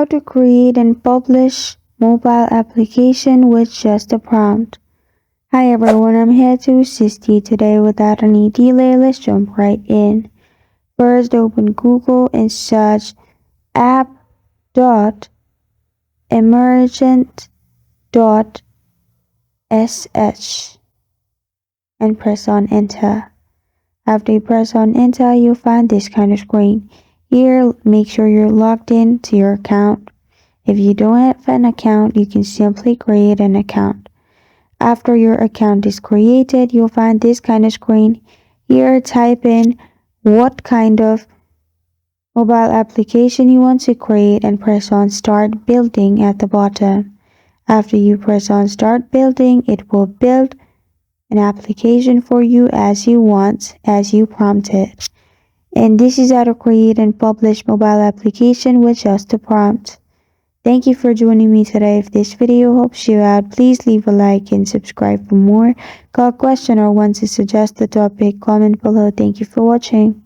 to create and publish mobile application with just a prompt. Hi everyone, I'm here to assist you today. Without any delay, let's jump right in. First, open Google and search app.emergent.sh and press on enter. After you press on enter, you'll find this kind of screen. Here, make sure you're logged in to your account. If you don't have an account, you can simply create an account. After your account is created, you'll find this kind of screen. Here, type in what kind of mobile application you want to create and press on Start Building at the bottom. After you press on Start Building, it will build an application for you as you want, as you prompted. And this is how to create and publish mobile application with just a prompt. Thank you for joining me today. If this video helps you out, please leave a like and subscribe for more. Got a question or want to suggest a topic, comment below. Thank you for watching.